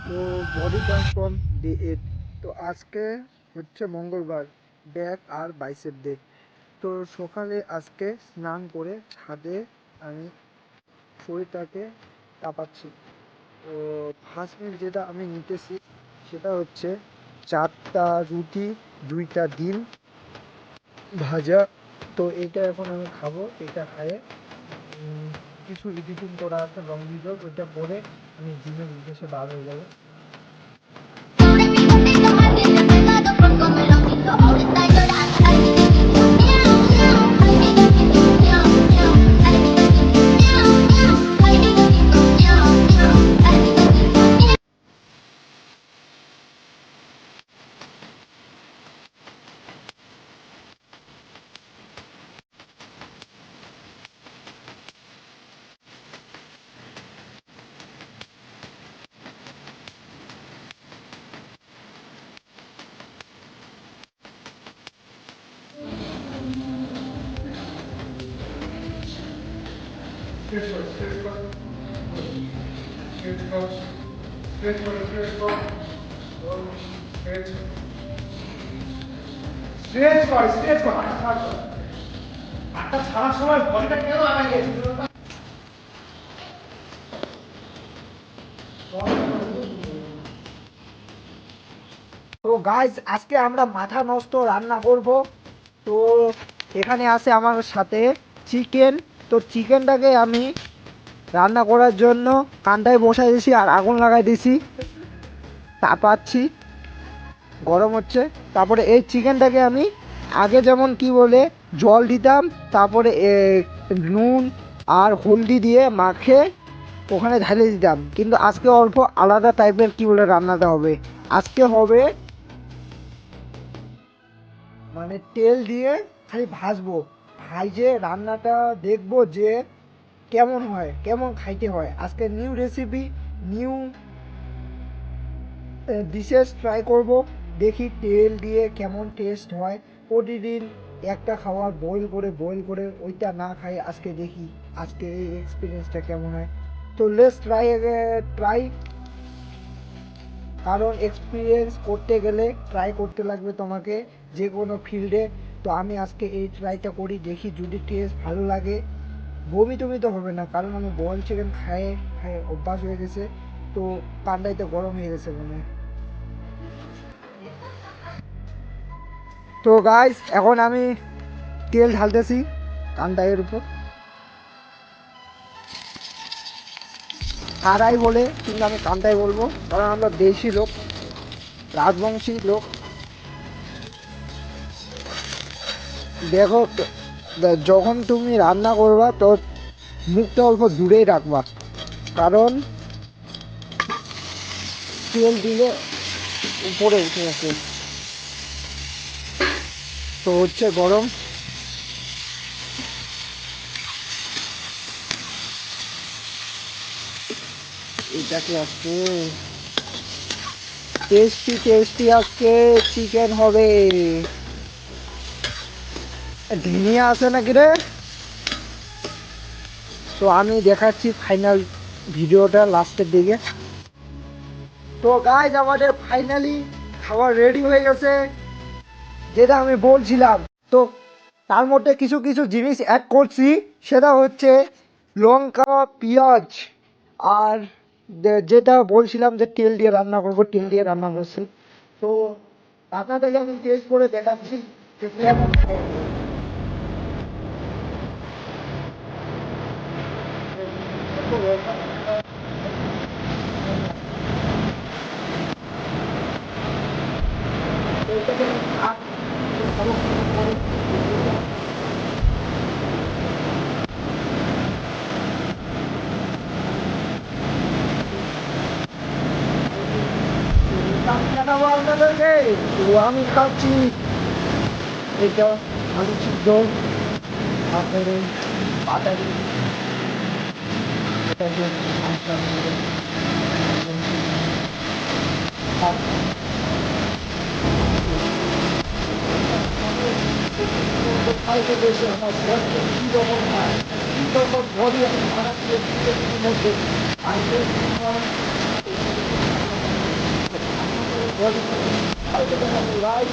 তো body transform day 8। তো আজকে হচ্ছে মঙ্গলবার, ব্যাক আর বাইসেপ ডে। তো সকালে আজকে স্নান করে ছাদে আমি শরীরটাকে কাঁপাচ্ছি। তো ফার্স্ট মিল যেটা আমি নিতেছি সেটা হচ্ছে 4টা রুটি, 2টা ডিম ভাজা। তো এটা এখন আমি খাবো। এটা খায়ে কিছু এডিটিং করা আছে লং ভিডিও, ওইটা করে আমি জিমের উদ্দেশ্যে বার হয়ে যাবো। Stretch for, stretch for, stretch for, stretch for, stretch for, stretch, stretch for, stretch for, আটটা ছাড়ার সময় বডিটা কেন আগে তো গাইজ আজকে আমরা মাথা নষ্ট রান্না করব। তো এখানে আছে আমার সাথে চিকেন। তো চিকেনটাকে আমি রান্না করার জন্য কান্দায় বসাই দিয়েছি আর আগুন লাগাই দিয়েছি, তাপাচ্ছি, গরম হচ্ছে। তারপরে এই চিকেনটাকে আমি আগে যেমন কি বলে জল দিতাম, তারপরে নুন আর হলদি দিয়ে মাখে ওখানে ঢেলে দিতাম, কিন্তু আজকে অল্প আলাদা টাইপের কি বলে রান্নাটা হবে। আজকে হবে মানে তেল দিয়ে খালি ভাজবো, ভাজে রান্নাটা দেখবো যে কেমন হয়, কেমন খাইতে হয়। আজকে new recipe, new dishes try করব, দেখি তেল দিয়ে কেমন টেস্ট হয়। প্রতিদিন একটা খাবার বয়েল করে ওইটা না খাই, আজকে দেখি আজকে এই এক্সপিরিয়েন্সটা কেমন হয়। তো লেটস ট্রাই, কারণ এক্সপিরিয়েন্স করতে গেলে ট্রাই করতে লাগবে তোমাকে যে কোনো ফিল্ডে। তো আমি আজকে এই ট্রাইটা করি, দেখি যদি টেস্ট ভালো লাগে। বমি টমি তো হবে না, কারণ আমি বয়েল চিকেন খায়ে খায়ে অভ্যাস হয়ে গেছে। তো কান্ডাইতে গরম হয়ে গেছে মনে হয়। তো গাইস এখন আমি তেল ঢালতেছি কান্দাইয়ের উপর। কারাই বলে কিন্তু আমি কান্দাই বলবো, কারণ আমরা দেশি লোক, রাজবংশী লোক। দেখো, যখন তুমি রান্না করবা তো মুখটা অল্প দূরেই রাখবা, কারণ তেল দিলে উপরে উঠে আসে। তো হচ্ছে গরম, এটাকে আজকে টেস্টি টেস্টি আজকে চিকেন হবে। ধনিয়া আছে নাকি রে? তো আমি দেখাচ্ছি ফাইনাল ভিডিওটা লাস্টের দিকে। তো গাইজ আমাদের ফাইনালি খাবার রেডি হয়ে গেছে, যেটা আমি বলছিলাম। তো তার মধ্যে কিছু কিছু জিনিস অ্যাড করছি, সেটা হচ্ছে লঙ্কা, পেঁয়াজ, আর যেটা বলছিলাম যে তেল দিয়ে রান্না করবো, তেল দিয়ে রান্না করছি। তো আপনাদেরকে আমি টেস্ট করে দেখাচ্ছি যে কেমন হয়। দেখাবো আপনাদেরকে। তো আমি খাচ্ছি এটা আলু সিদ্ধ, তারপরে বাটারি, এটাকে মশলা দিয়ে খাইতে বেশি আমার ঘরকে কী রকম হয়, কী রকম ঘরে আমি বানাচ্ছি মধ্যে। ভাই